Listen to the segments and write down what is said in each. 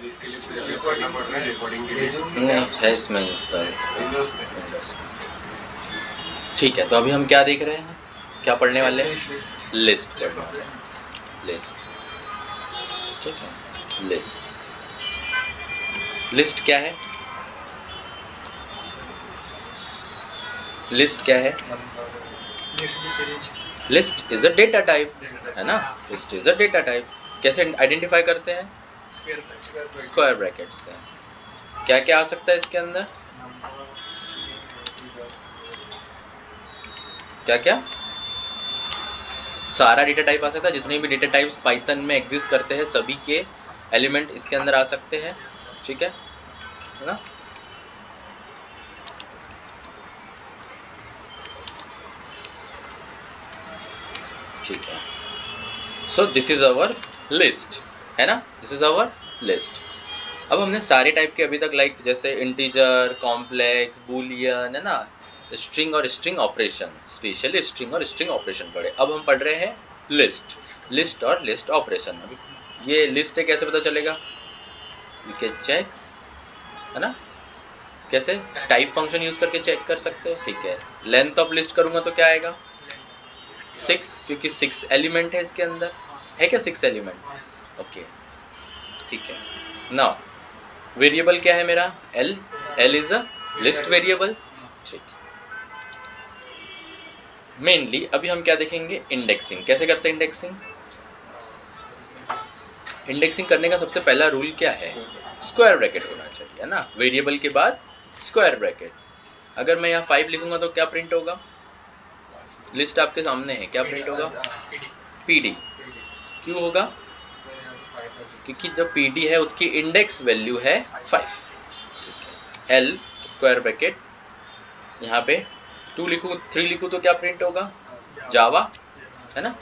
इसके लिए कुछ अलग करना पड़ रहा है रिकॉर्डिंग के लिए? नहीं है इसमें इंस्टॉल विंडोज। ठीक है, तो अभी हम क्या देख रहे हैं, क्या पढ़ने वाले हैं? लिस्ट पढ़ने वाले हैं, लिस्ट। ठीक है, लिस्ट। लिस्ट क्या है? लिस्ट क्या है? List is a data type, है ना? List is a data type. कैसे आइडेंटिफाई करते हैं? स्क्वायर ब्रैकेट से। क्या क्या आ सकता है इसके अंदर? क्या क्या? सारा डेटा टाइप आ सकता है, जितने भी डेटा टाइप्स पाइथन में एग्जिस्ट करते हैं सभी के एलिमेंट इसके अंदर आ सकते हैं। ठीक है ना? ठीक है, so this is our list, है ना? This is our list. अब हमने सारे टाइप के अभी तक लाइक जैसे इंटीजर, कॉम्प्लेक्स, बूलियन, है ना, स्ट्रिंग और स्ट्रिंग ऑपरेशन, स्पेशली स्ट्रिंग और स्ट्रिंग ऑपरेशन पढ़े। अब हम पढ़ रहे हैं लिस्ट, लिस्ट और लिस्ट ऑपरेशन। अभी ये लिस्ट है, कैसे पता चलेगा? यू कैन चेक, है ना? कैसे? टाइप फंक्शन यूज करके चेक कर सकते हो। ठीक है, लेंथ ऑफ लिस्ट करूंगा तो क्या आएगा? 6, क्योंकि 6 एलिमेंट है इसके अंदर, है क्या 6 एलिमेंट? ओके, ठीक है। नाउ वेरिएबल क्या है मेरा? L. L is a list variable. ठीक। मेनली अभी हम क्या देखेंगे? इंडेक्सिंग। कैसे करते हैं इंडेक्सिंग? इंडेक्सिंग करने का सबसे पहला रूल क्या है? स्क्वायर ब्रैकेट होना चाहिए, है ना? वेरिएबल के बाद स्क्वायर ब्रैकेट। अगर मैं यहाँ 5 लिखूंगा तो क्या प्रिंट होगा? लिस्ट आपके सामने है, क्या प्रिंट होगा? पीडी। क्यों होगा? क्योंकि जो पीडी है उसकी इंडेक्स वैल्यू है 5। ठीक है, एल स्क्वायर ब्रैकेट, यहाँ पे 2 लिखूँ 3 लिखूँ तो क्या प्रिंट होगा? जावा, है ना?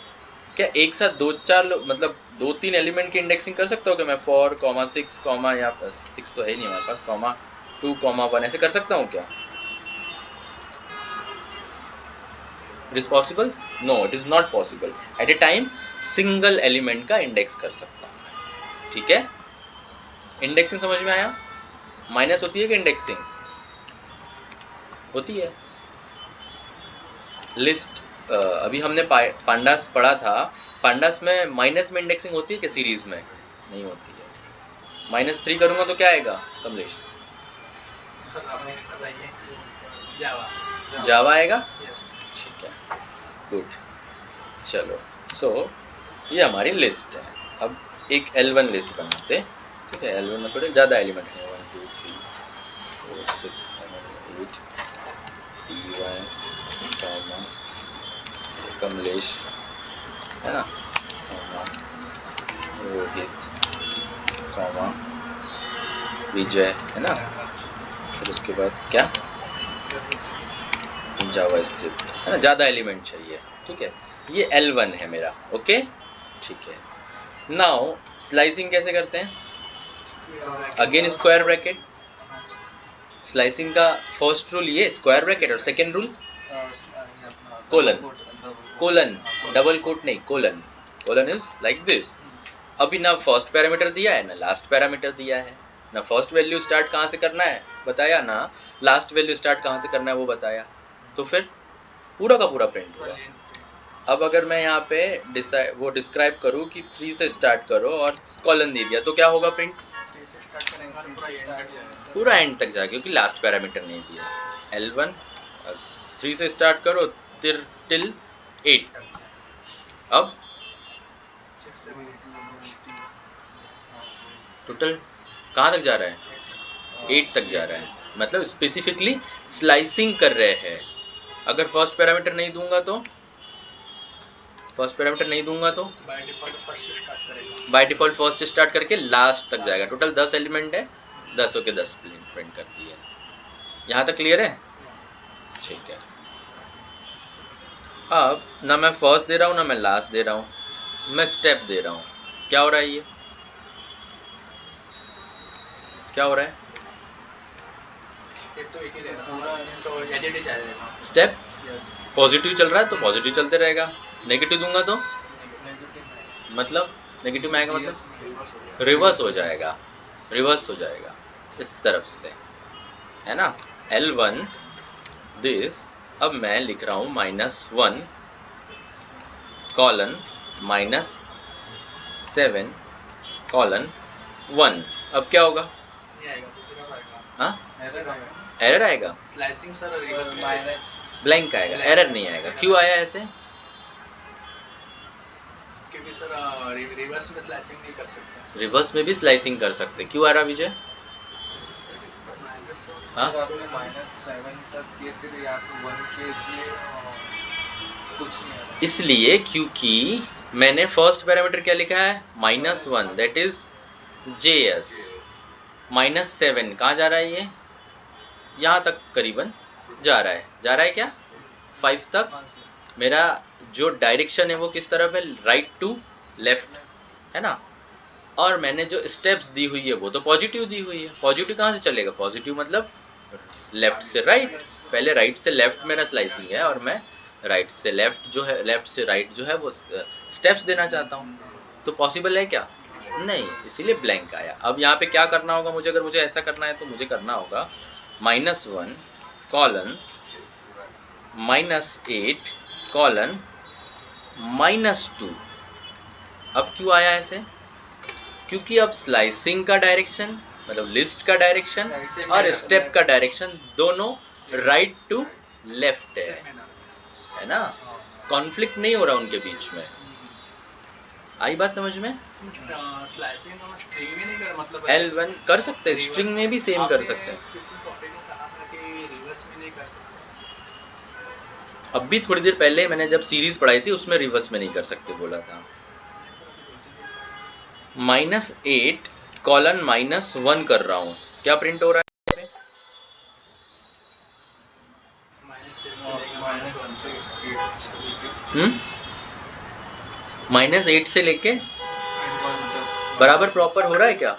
क्या एक साथ 2-4 मतलब 2-3 एलिमेंट की इंडेक्सिंग कर सकता हूँ कि मैं 4, 6, या 6 तो है ही नहीं हमारे पास, 2, 1 ऐसे कर सकता हूँ क्या? It is possible? No, it is not possible. At a time single element का इंडेक्स कर सकता हूँ। ठीक है, इंडेक्सिंग समझ में आया? माइनस होती है कि इंडेक्सिंग होती है? लिस्ट अभी हमने पांडास पढ़ा था, पांडास में माइनस में इंडेक्सिंग होती है कि सीरीज में? नहीं होती है। -3 करूंगा तो क्या आएगा कमलेश? जावा आएगा। ठीक है, गुड। चलो, सो ये हमारी लिस्ट है। अब एक L1 लिस्ट बनाते। ठीक है, L1 में थोड़े ज़्यादा एलिमेंट हैं, 1 2 3 4 6 7 8 DY कॉमा कमलेश, है ना, कॉमा रोहित कॉमा विजय, है ना। फिर उसके बाद क्या? जावा स्क्रिप्ट, है ना, ज़्यादा एलिमेंट चाहिए। ठीक है, ये L1 है मेरा। ओके, ठीक है। नाउ स्लाइसिंग कैसे करते हैं? Again square bracket. स्लाइसिंग का फर्स्ट रूल ये स्क्वायर ब्रैकेट, और second rule colon. Colon, double quote नहीं, colon. Colon is like this. अभी ना फर्स्ट पैरामीटर दिया है ना लास्ट पैरामीटर दिया है, ना फर्स्ट वैल्यू स्टार्ट कहाँ से करना है बताया, ना लास्ट वैल्यू स्टार्ट कहाँ से करना है वो बताया, तो फिर पूरा का पूरा प्रिंट हुआ। अब अगर मैं यहाँ पे वो डिस्क्राइब करूँ कि 3 से स्टार्ट करो और कॉलन दे दिया तो क्या होगा? प्रिंट पूरा एंड तक जाएगा, क्योंकि लास्ट पैरामीटर नहीं दिया। L1 3 से स्टार्ट करो टिल 8। अब टोटल कहाँ तक जा रहा है? 8 तक जा रहा है। मतलब स्पेसिफिकली स्लाइसिंग कर रहे हैं। अगर फर्स्ट पैरामीटर नहीं दूंगा तो बाय डिफॉल्ट फर्स्ट स्टार्ट करके लास्ट तक जाएगा। टोटल 10 एलिमेंट है, 10 के 10 प्रिंट करती है। यहाँ तक क्लियर है? ठीक है। अब ना मैं फर्स्ट दे रहा हूँ ना मैं लास्ट दे रहा हूँ, मैं स्टेप दे रहा हूँ। क्या हो रहा है? ये क्या हो रहा है? स्टेप पॉजिटिव चल रहा है तो पॉजिटिव चलते रहेगा, नेगेटिव दूंगा तो मतलब नेगेटिव में आएगा, मतलब रिवर्स हो जाएगा। रिवर्स हो जाएगा इस तरफ से, है ना। L1 दिस, अब मैं लिख रहा हूँ -1 कॉलन -7 कॉलन 1। अब क्या होगा? नहीं आएगा तो फिर और आएगा। हाँ, एरर आएगा। एरर आएगा, स्लाइसिंग सर रिवर्स में माइनस ब्लैंक आएगा, एरर नहीं आएगा। क्यों आया ऐसे? क्योंकि सर रिवर्स में स्लाइसिंग नहीं कर सकते। रिवर्स में भी स्लाइसिंग कर सकते, क्यों आ रहा विजय? हाँ? सर आपने -7 तक किए फिर या तो 1 के, इसलिए कुछ नहीं आ रहा। इसलिए क्योंकि मैंने फर्स्ट पैरामीटर क्या लिखा है? -1, दैट इज JS। -7 कहाँ जा रहा है? ये यहाँ तक करीबन जा रहा है। जा रहा है क्या? 5 तक। मेरा जो डायरेक्शन है वो किस तरफ है? राइट टू लेफ्ट, है ना। और मैंने जो स्टेप्स दी हुई है वो तो पॉजिटिव दी हुई है। पॉजिटिव कहाँ से चलेगा? पॉजिटिव मतलब लेफ्ट से राइट। पहले राइट से लेफ्ट मेरा स्लाइसिंग है और मैं राइट से लेफ्ट जो है, लेफ्ट से राइट जो है वो स्टेप्स देना चाहता हूँ। तो पॉसिबल है क्या? नहीं, इसीलिए ब्लैंक आया। अब यहाँ पे क्या करना होगा मुझे? अगर मुझे ऐसा करना है तो मुझे करना होगा -1 कॉलन -8 कॉलन -2। अब क्यों आया ऐसे? क्योंकि अब स्लाइसिंग का डायरेक्शन मतलब लिस्ट का डायरेक्शन और स्टेप का डायरेक्शन दोनों राइट टू लेफ्ट है ना। कॉन्फ्लिक्ट नहीं हो रहा उनके बीच में। आई बात समझ में? स्लाइसिंग का स्ट्रिंग में नहीं कर, मतलब L1 कर सकते हैं, स्ट्रिंग में भी सेम कर सकते हैं। किसी टॉपिक में कहा था कि रिवर्स में नहीं कर सकते। अब भी थोड़ी देर पहले मैंने जब सीरीज पढ़ाई थी उसमें रिवर्स में नहीं कर सकते बोला था। -8 कॉलन -1 कर रहा हूँ, क्या प्रिंट हो रहा है? -8 से लेके बराबर प्रॉपर हो रहा है क्या?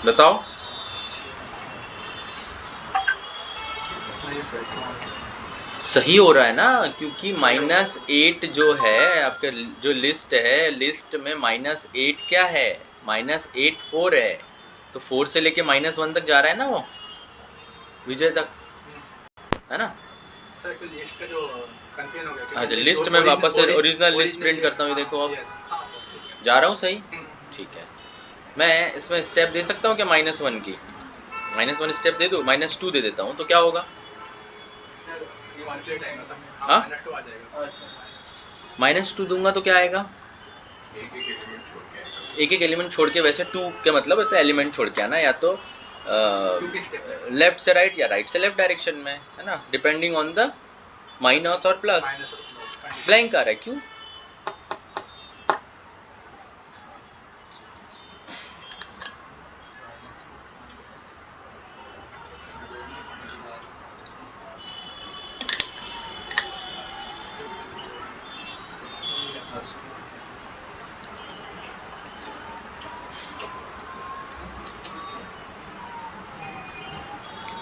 बताओ। सही हो रहा है ना, क्योंकि -8 जो है आपके जो लिस्ट है, लिस्ट में -8 क्या है? -8 4 है, तो 4 से लेके -1 तक जा रहा है ना वो विजय तक, है ना। सर लिस्ट का जो कंफ्यूजन हो गया। अच्छा, लिस्ट में वापस से ओरिजिनल लिस्ट प्रिंट करता हूँ, देखो अब जा रहा हूँ सही। ठीक है, मैं इसमें स्टेप दे सकता हूँ क्या? -1 की -1 स्टेप दे दूँ, -2 दे देता हूँ तो क्या होगा? हाँ, -2 दूंगा तो क्या आएगा? एक एक एलिमेंट छोड़ के। वैसे 2 के मतलब होता है एलिमेंट छोड़ के आना, या तो लेफ्ट से राइट या राइट से लेफ्ट डायरेक्शन में, है ना, डिपेंडिंग ऑन द माइनस और प्लस। ब्लैंक आ रहा है क्यों?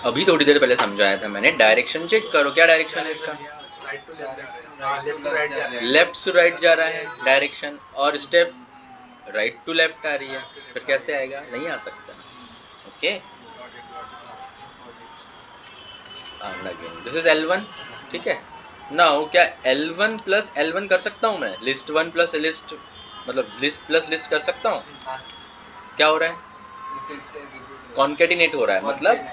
अभी थोड़ी देर पहले समझाया था मैंने, डायरेक्शन चेक करो, क्या डायरेक्शन है इसका? लेफ्ट टू राइट जा रहा है डायरेक्शन, और स्टेप राइट टू लेफ्ट आ रही है, फिर कैसे आएगा? नहीं आ सकता। Okay, again this is L1, ठीक है। नाउ क्या L1 प्लस L1 कर सकता हूँ मैं? लिस्ट 1 प्लस लिस्ट, मतलब लिस्ट प्लस लिस्ट कर सकता हूँ? क्या हो रहा है? कॉन्केटिनेट हो रहा है, मतलब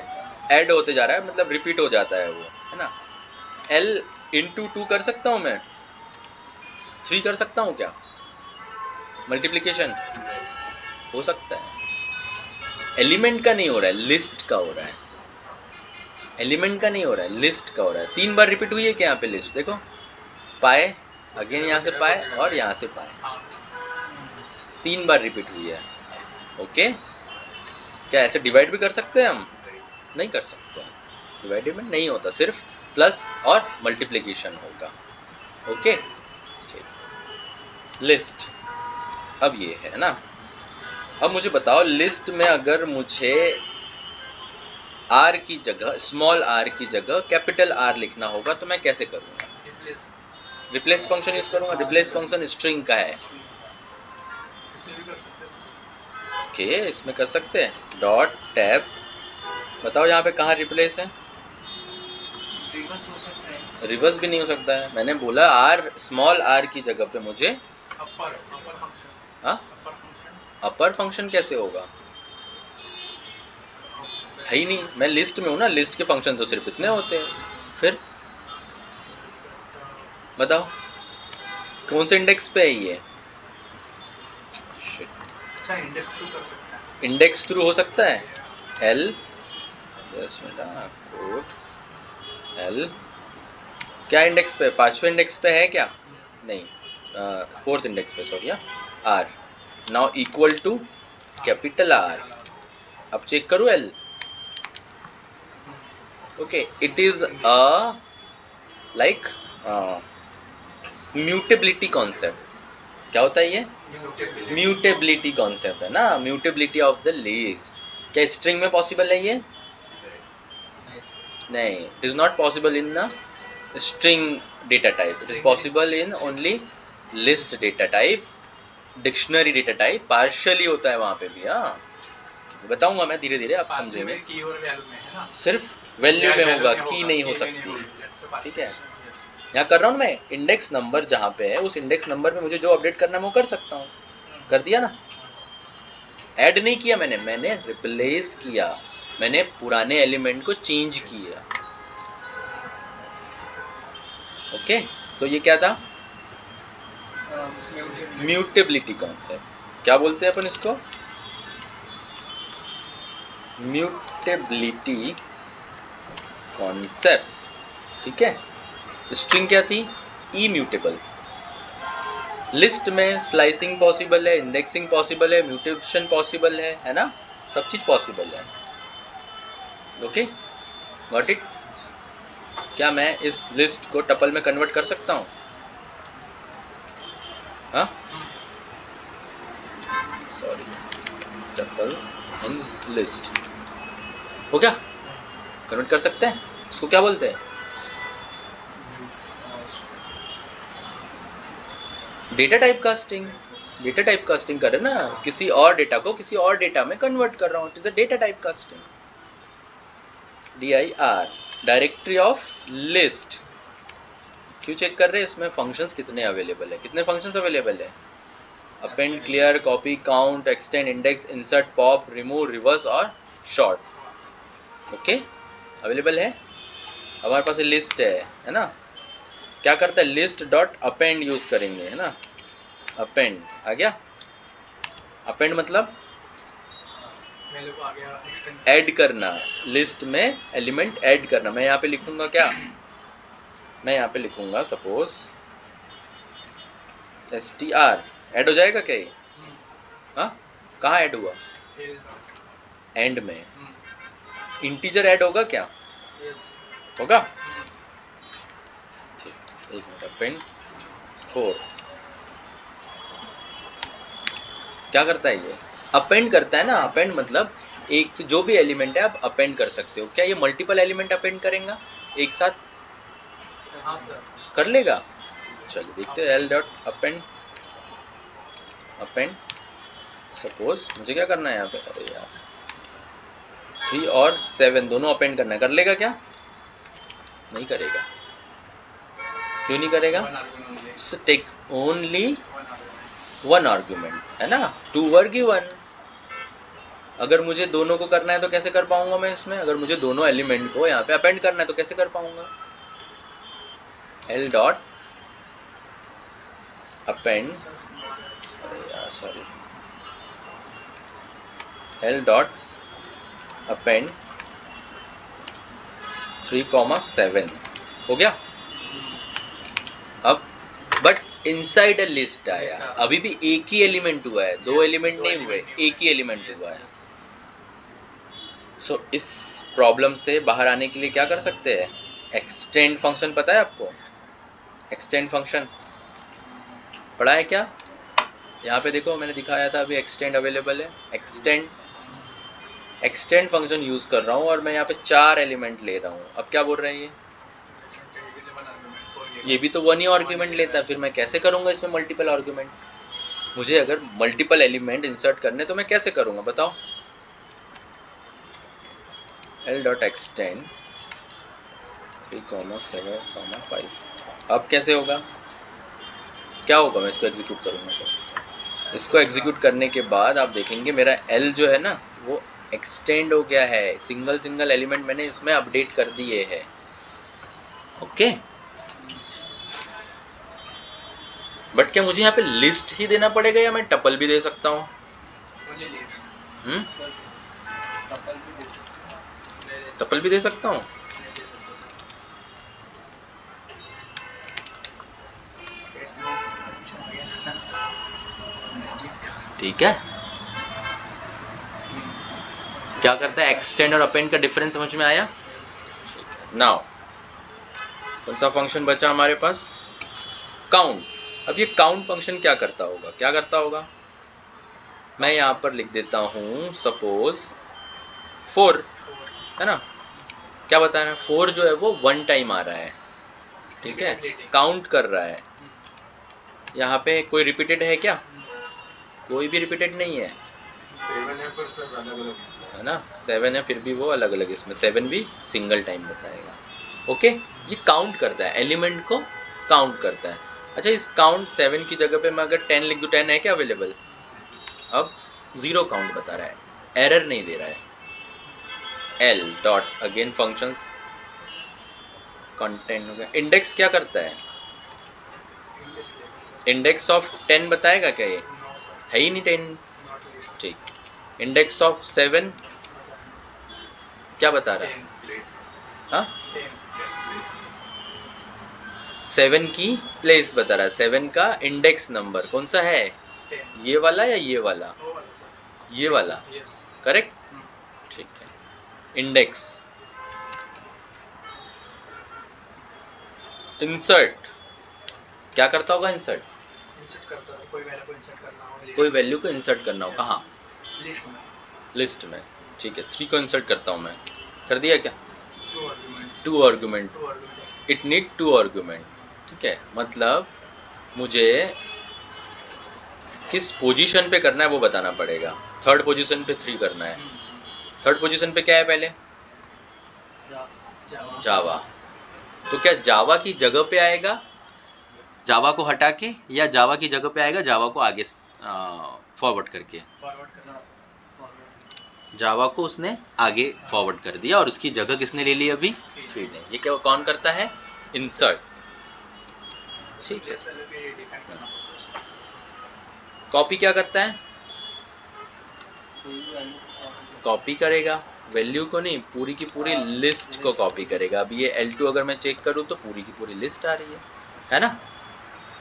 ऐड होते जा रहा है, मतलब रिपीट हो जाता है वो, है ना। L इंटू 2 कर सकता हूँ मैं? 3 कर सकता हूँ क्या? मल्टीप्लिकेशन हो सकता है। एलिमेंट का नहीं हो रहा है, लिस्ट का हो रहा है। एलिमेंट का नहीं हो रहा है, लिस्ट का हो रहा है। 3 बार रिपीट हुई है क्या यहाँ पे लिस्ट? देखो, पाए, अगेन यहाँ से पाए और यहाँ से पाए, 3 बार रिपीट हुई है। ओके, क्या ऐसे डिवाइड भी कर सकते हैं हम? नहीं कर सकते हैं, डिवाइडेबल नहीं होता, सिर्फ प्लस और मल्टीप्लिकेशन होगा। ओके, ठीक। लिस्ट अब ये है ना। अब मुझे बताओ, लिस्ट में अगर मुझे आर की जगह, स्मॉल आर की जगह कैपिटल आर लिखना होगा तो मैं कैसे करूँगा? रिप्लेस फंक्शन यूज करूँगा। रिप्लेस फंक्शन स्ट्रिंग का है। इसमें भी कर सकते हैं। ओके, इसमें कर सकते हैं। डॉट टैब, बताओ यहाँ पे कहाँ रिप्लेस है? रिवर्स हो सकता है। रिवर्स भी नहीं हो सकता है। मैंने बोला आर, स्मॉल आर की जगह पे मुझे अपर फंक्शन। हाँ, अपर फंक्शन। अपर फंक्शन कैसे होगा? है ही नहीं। मैं लिस्ट में हूँ ना, लिस्ट के फंक्शन तो सिर्फ इतने होते हैं। फिर बताओ कौन से इंडेक्स पे है ये? Shit. अच्छा, इंडेक्स थ्रू कर सकता है। इंडेक्स थ्रू हो सकता है। L, just minute, code L, क्या इंडेक्स पे? पांचवें इंडेक्स पे है क्या? नहीं, फोर्थ इंडेक्स पे, sorry. R now equal to capital R. अब चेक करूँ L. Okay, it is a like mutability concept. क्या होता है ये? म्यूटेबिलिटी कॉन्सेप्ट है ना, म्यूटेबिलिटी ऑफ द लिस्ट। क्या स्ट्रिंग में पॉसिबल है ये? नहीं, it is not possible in the string data type. It is possible in only list data type, dictionary data type. Partially होता है वहां पे भी। हाँ, बताऊंगा मैं धीरे धीरे, आप समझेंगे। कीवर्ड वैल्यू में है ना, सिर्फ वैल्यू में होगा, की नहीं हो सकती। ठीक है, यहाँ कर रहा हूँ मैं इंडेक्स नंबर जहाँ पे है, उस इंडेक्स नंबर पे मुझे जो अपडेट करना है वो कर सकता हूँ। कर दिया ना? ऐड नहीं किया मैंने, मैंने रिप्लेस किया। मैंने पुराने एलिमेंट को चेंज किया। ओके, तो ये क्या था? Mutability concept. क्या बोलते हैं अपन इसको? Mutability concept. ठीक है, स्ट्रिंग क्या थी? इम्यूटेबल। लिस्ट में स्लाइसिंग पॉसिबल है, इंडेक्सिंग पॉसिबल है, म्यूटेशन पॉसिबल है ना? सब चीज पॉसिबल है। Okay, got it? क्या मैं इस लिस्ट को टपल में कन्वर्ट कर सकता हूँ? हाँ, सॉरी, टपल इन लिस्ट हो गया? कन्वर्ट कर सकते हैं। इसको क्या बोलते हैं? Data type casting. Data type casting कर रहे ना, किसी और डेटा को किसी और डेटा में कन्वर्ट कर रहा हूँ। It is a data type casting. DIR, directory of list. क्यों चेक कर रहे हैं? इसमें फंक्शंस कितने अवेलेबल है? कितने फंक्शंस अवेलेबल है? Append, clear, copy, count, extend, index, insert, pop, remove, reverse और शॉर्ट। ओके, अवेलेबल है। हमारे पास लिस्ट है ना? क्या करता है? लिस्ट डॉट अपेंड यूज करेंगे, है ना? अपेंड आ गया। अपेंड मतलब वैल्यू को आ गया, एक्सटेंड ऐड करना, लिस्ट में एलिमेंट ऐड करना। मैं यहाँ पे लिखूंगा क्या? मैं यहाँ पे लिखूंगा सपोज str, ऐड हो जाएगा क्या ये? हाँ, कहाँ ऐड हुआ? एंड में। इंटीजर ऐड होगा क्या? यस होगा। ठीक, एक मिनट। अपेंड 4 क्या करता है ये? अपेंड करता है ना। अपेंड मतलब एक जो भी एलिमेंट है आप अपेंड कर सकते हो। क्या ये मल्टीपल एलिमेंट अपेंड करेगा एक साथ? हाँ सर, कर लेगा। चलो देखते हैं। L dot append, append suppose मुझे क्या करना है यहाँ पे? अरे यार, 3 और 7 दोनों अपेंड करना है। कर लेगा क्या? नहीं करेगा। क्यों नहीं करेगा? टेक ओनली 1 आर्ग्यूमेंट, है ना? 2 वर गिवन। अगर मुझे दोनों को करना है तो कैसे कर पाऊंगा मैं इसमें? अगर मुझे दोनों एलिमेंट को यहाँ पे अपेंड करना है तो कैसे कर पाऊंगा? एल डॉट अपेंड, अरे यार सॉरी, एल डॉट अपेंड 3,7 हो गया। अब बट इनसाइड अ लिस्ट आया। अभी भी एक ही एलिमेंट हुआ है, 2 एलिमेंट नहीं हुए, एक ही एलिमेंट हुआ है। सो इस प्रॉब्लम से बाहर आने के लिए क्या कर सकते हैं? एक्सटेंड फंक्शन पता है आपको? एक्सटेंड फंक्शन पढ़ा है क्या? यहाँ पे देखो मैंने दिखाया था अभी, एक्सटेंड अवेलेबल है। एक्सटेंड एक्सटेंड फंक्शन यूज कर रहा हूँ और मैं यहाँ पे 4 एलिमेंट ले रहा हूँ। अब क्या बोल रहा है ये भी तो 1 ही आर्ग्यूमेंट लेता है, फिर मैं कैसे करूँगा इसमें मल्टीपल आर्ग्यूमेंट? मुझे अगर मल्टीपल एलिमेंट इंसर्ट करने तो मैं कैसे करूँगा बताओ? l.extend 3,7,5। अब कैसे होगा? क्या होगा? मैं इसको एग्जीक्यूट करूँगा तो इसको एग्जीक्यूट करने के बाद आप देखेंगे मेरा l जो है ना वो एक्सटेंड हो गया है। सिंगल सिंगल एलिमेंट मैंने इसमें अपडेट कर दिए है। ओके, बट क्या मुझे यहाँ पे लिस्ट ही देना पड़ेगा या मैं टपल भी दे सकता हूँ? टपल भी दे सकता हूँ। ठीक है, क्या करता है एक्सटेंड और अपेंड का डिफरेंस समझ में आया? नाउ कौन सा फंक्शन बचा हमारे पास? काउंट। अब ये काउंट फंक्शन क्या करता होगा? क्या करता होगा? मैं यहाँ पर लिख देता हूँ सपोज 4 है ना, क्या बता रहा है? 4 जो है वो 1 टाइम आ रहा है, ठीक है, काउंट कर रहा है। यहाँ पे कोई रिपीटेड है क्या? कोई भी रिपीटेड नहीं है। 7 है पर सब अलग अलग है ना, 7 है फिर भी वो अलग अलग इसमें 7 भी सिंगल टाइम बताएगा। ओके, ये काउंट करता है, एलिमेंट को काउंट करता है। अच्छा, इस काउंट 7 की जगह पे मैं अगर 10 लिख दूँ, 10 है क्या अवेलेबल? अब 0 काउंट बता रहा है, एरर नहीं दे रहा है। l dot again functions content हो गया। इंडेक्स क्या करता है? इंडेक्स ऑफ 10 बताएगा क्या? ये है ही नहीं 10। ठीक, इंडेक्स ऑफ 7 क्या बता रहा है? हाँ, 7 की प्लेस बता रहा है। 7 का इंडेक्स नंबर कौन सा है? ये वाला या ये वाला? ये वाला, करेक्ट। ठीक है, इंडेक्स। इंसर्ट क्या करता होगा? इंसर्ट करता है, कोई वैल्यू को इंसर्ट करना हो, कोई वैल्यू को इंसर्ट करना हो। कहाँ? लिस्ट में। लिस्ट में। ठीक है, 3 को इंसर्ट करता हूँ मैं। कर दिया क्या? 2 arguments. 2 argument. It need 2 argument. ठीक है, मतलब मुझे किस पोजीशन पे करना है वो बताना पड़ेगा। थर्ड पोजीशन पे 3 करना है। थर्ड पोजीशन पे क्या है पहले? जावा। तो क्या जावा की जगह पे आएगा जावा को हटा के, या जावा की जगह पे आएगा जावा को आगे फॉरवर्ड करके? फॉरवर्ड करना। जावा को उसने आगे फॉरवर्ड कर दिया और उसकी जगह किसने ले ली अभी? 3 ने। ये क्या कौन करता है? इंसर्ट। ठीक है, कॉपी क्या करता है? कॉपी करेगा, वैल्यू को नहीं, पूरी की पूरी लिस्ट को कॉपी करेगा। अब ये L2 अगर मैं चेक करूँ तो पूरी की पूरी लिस्ट आ रही है ना।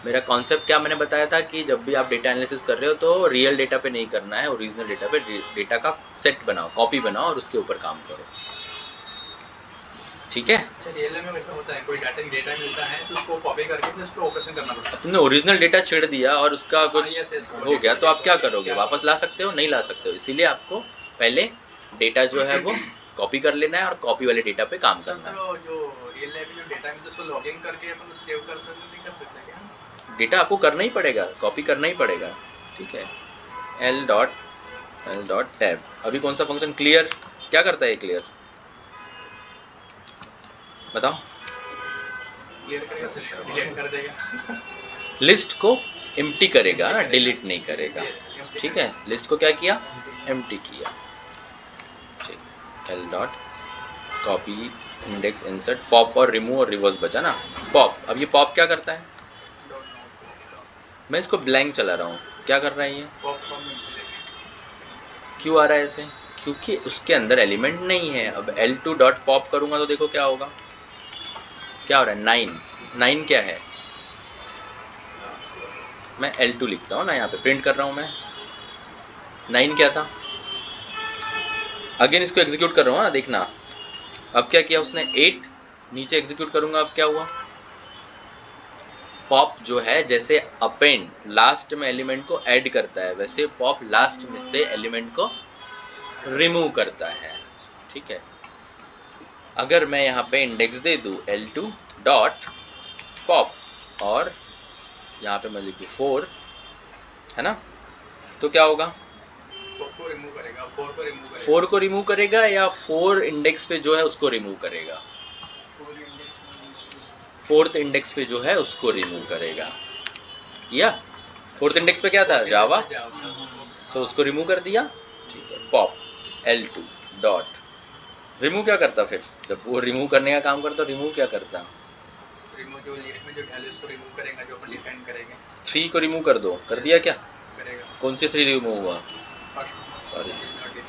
मेरा कॉन्सेप्ट क्या मैंने बताया था कि जब भी आप डेटा एनालिसिस कर रहे हो तो रियल डेटा पे नहीं करना है, ओरिजिनल डेटा पे डेटा का सेट बनाओ, कॉपी बनाओ और उसके ऊपर काम करो। ठीक है, अच्छा, रियल में वैसा होता है, कोई डेटा मिलता है तो उसको कॉपी करके फिर उस पे ऑपरेशन करना पड़ता है। तुमने ओरिजिनल डेटा छेड़ दिया और उसका कुछ yes, हो गया तो आप क्या करोगे? वापस ला सकते हो? नहीं ला सकते हो। इसीलिए आपको पहले डेटा जो है वो कॉपी कर लेना है और कॉपी वाले डेटा पे काम करना है। तो जो रियल लाइफ में जो डेटा मिलता है उसको लॉगिन करके अपन सेव कर सकते, नहीं कर सकते क्या? डेटा आपको करना ही पड़ेगा, कॉपी करना ही पड़ेगा। ठीक है, l डॉट टैब। अभी कौन सा फंक्शन? क्लियर। क्या करता है क्लियर? बताओ। क्लियर करेगा, सिस्टम डिलीट कर देगा। लिस्ट को एम्प्टी करेगा, डिलीट नहीं करेगा। ठीक है, लिस्ट को क्या किया? एम्प्टी किया। ठीक, l dot copy index insert pop और रिमूव और रिवर्स बचा ना। पॉप, अब ये पॉप क्या करता है? मैं इसको ब्लैंक चला रहा हूँ, क्या कर रहा है ये? क्यों आ रहा है ऐसे? क्योंकि उसके अंदर एलिमेंट नहीं है। अब l2 डॉट पॉप करूँगा तो देखो क्या होगा। क्या हो रहा है? 9। 9 क्या है? मैं l2 लिखता हूँ ना, यहाँ पे प्रिंट कर रहा हूँ मैं। 9 क्या था? अगेन इसको एग्जीक्यूट कर रहा हूँ ना, देखना। अब क्या किया उसने? 8 नीचे एग्जीक्यूट करूँगा, अब क्या हुआ? पॉप जो है जैसे अपेंड लास्ट में एलिमेंट को ऐड करता है, वैसे पॉप लास्ट में से एलिमेंट को रिमूव करता है, ठीक है। अगर मैं यहाँ पे इंडेक्स दे दूँ L2 डॉट पॉप और यहाँ पे मैं लिख दूँ 4, है ना, तो क्या होगा? 4 को रिमूव करेगा, 4 को रिमूव करेगा, 4 को रिमूव करेगा या 4 इंडेक्स पे जो है उसको रिमूव करेगा? 4th इंडेक्स पे जो है उसको रिमूव करेगा। किया? 4th इंडेक्स पे क्या था? जावा, सो उसको रिमूव कर दिया, ठीक है। पॉप L2 डॉट रिमूव क्या करता फिर? जब वो रिमूव करने का काम करता, रिमूव क्या करता? रिमूव जो लिस्ट में जो वैल्यूज को रिमूव करेगा, जो अपन डिफाइन करेंगे 3 को रिमूव कर दो, कर दिया क्या? करेगा। कौन सी 3 रिमूव हुआ? सॉरी, फर्स्ट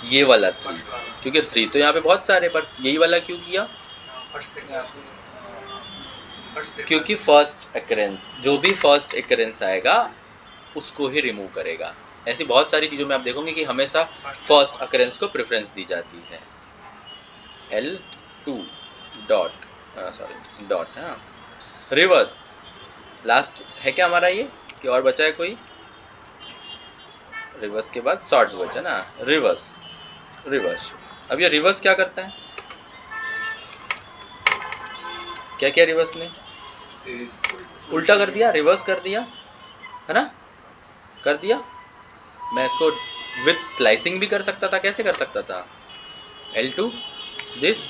ये वाला 3, क्योंकि 3 तो यहाँ पे बहुत सारे, पर यही वाला क्यों किया? क्योंकि फर्स्ट अकरेंस, जो भी फर्स्ट अकरेंस आएगा उसको ही रिमूव करेगा। ऐसी बहुत सारी चीज़ों में आप देखोगे कि हमेशा फर्स्ट अकरेंस को प्रेफरेंस दी जाती है। L2 डॉट सॉरी डॉट, हाँ, रिवर्स लास्ट है क्या हमारा ये, कि और बचा है कोई? रिवर्स के बाद सॉर्ट बचा ना, रिवर्स। रिवर्स, अब ये रिवर्स क्या करता है? क्या किया रिवर्स ने? उल्टा कर दिया, रिवर्स कर दिया, है ना, कर दिया। मैं इसको विथ स्लाइसिंग भी कर सकता था। कैसे कर सकता था? L2 दिस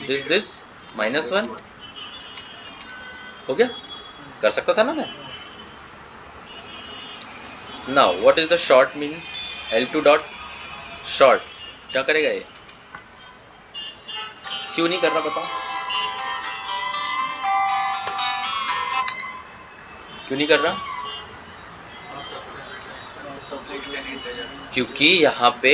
दिस दिस -1 हो गया, कर सकता था ना मैं। Now what is the short mean? L2 dot short क्या करेगा ये? क्यों नहीं कर रहा बताओ? क्यों नहीं कर रहा? क्योंकि यहाँ पे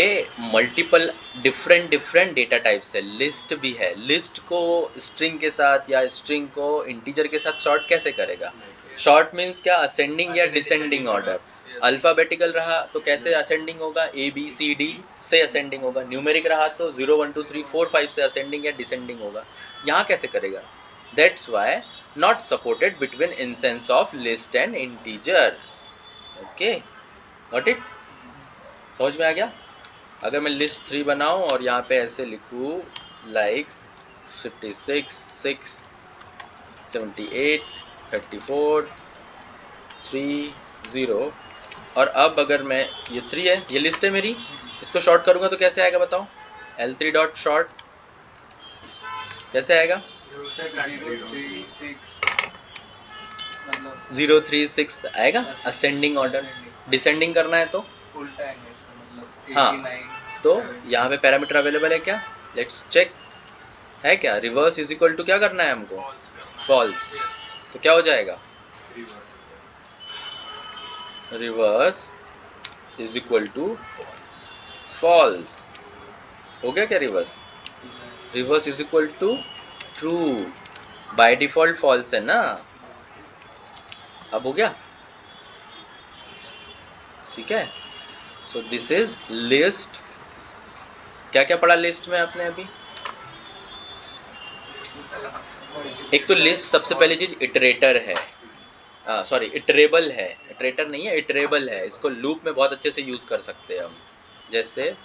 मल्टीपल डिफरेंट डेटा टाइप्स है, लिस्ट भी है। लिस्ट को स्ट्रिंग के साथ या स्ट्रिंग को इंटीजर के साथ शॉर्ट कैसे करेगा? शॉर्ट मीन्स क्या? असेंडिंग या डिसेंडिंग ऑर्डर। अल्फाबेटिकल रहा तो कैसे असेंडिंग होगा? ABCD से असेंडिंग होगा। न्यूमेरिक रहा तो 0 1 2 3 4 5 से असेंडिंग या डिसेंडिंग होगा। यहाँ कैसे करेगा? That's why not supported between instance of list and integer. Okay, got it? समझ में आ गया? अगर मैं लिस्ट 3 बनाऊं और यहाँ पे ऐसे लिखूँ लाइक 56 6 78 34 3 0, और अब अगर मैं ये 3 है, ये लिस्ट है मेरी, इसको शॉर्ट करूँगा तो कैसे आएगा बताओ? L3 डॉट शॉर्ट कैसे आएगा? 036 आएगा, असेंडिंग ऑर्डर। डिसेंडिंग करना है तो फुल टाइम है इसका मतलब हाँ, 89 तो यहाँ पे पैरामीटर अवेलेबल है क्या? लेट्स चेक, है क्या? रिवर्स इज इक्वल टू क्या करना है हमको? फॉल्स। तो क्या हो जाएगा? Reverse is equal to false. हो गया क्या reverse? Reverse is equal to true. By default false है ना, अब हो गया, ठीक है। So this is list. क्या क्या पढ़ा लिस्ट में आपने अभी? एक तो लिस्ट सबसे पहली चीज इटरेटर है, सॉरी इटरेबल है। इटरेटर नहीं है, इटरेबल है। इसको लूप में बहुत अच्छे से यूज कर सकते हैं हम। जैसे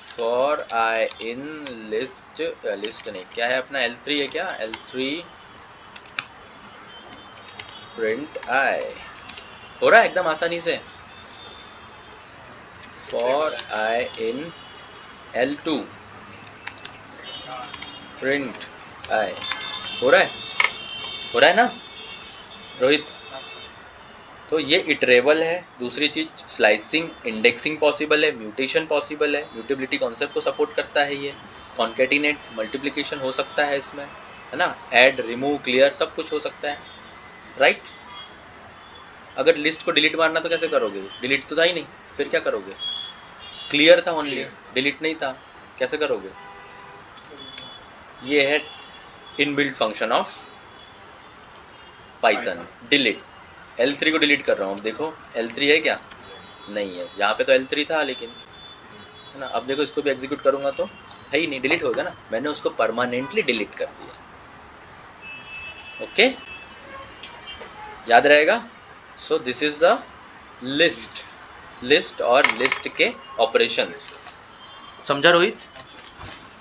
for I in list, list नहीं, क्या है अपना? L3 है क्या? L3 प्रिंट आई हो रहा है एकदम आसानी से। For I in L2 print I हो रहा है, हो रहा है ना रोहित? तो ये इटरेबल है। दूसरी चीज स्लाइसिंग, इंडेक्सिंग पॉसिबल है, म्यूटेशन पॉसिबल है, म्यूटेबिलिटी कॉन्सेप्ट को सपोर्ट करता है ये। कॉन्केटिनेट, मल्टीप्लिकेशन हो सकता है इसमें, है ना। ऐड, रिमूव, क्लियर सब कुछ हो सकता है, राइट। अगर लिस्ट को डिलीट मारना तो कैसे करोगे? डिलीट तो था ही नहीं, फिर क्या करोगे? क्लियर था ओनली, डिलीट नहीं था, कैसे करोगे? ये है inbuilt function of Python, delete. L3 को डिलीट कर रहा हूँ, देखो L3 है क्या? नहीं है, यहाँ पे तो L3 था लेकिन, है ना। अब देखो इसको भी एग्जीक्यूट करूँगा तो है ही नहीं, डिलीट होगा ना। मैंने उसको परमानेंटली डिलीट कर दिया। ओके, याद रहेगा? सो this is the list. List और लिस्ट के ऑपरेशंस। समझा रोहित?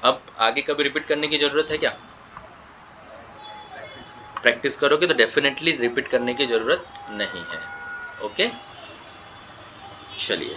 अब आगे कभी रिपीट करने की ज़रूरत है क्या? प्रैक्टिस करोगे तो डेफिनेटली रिपीट करने की ज़रूरत नहीं है। ओके, चलिए।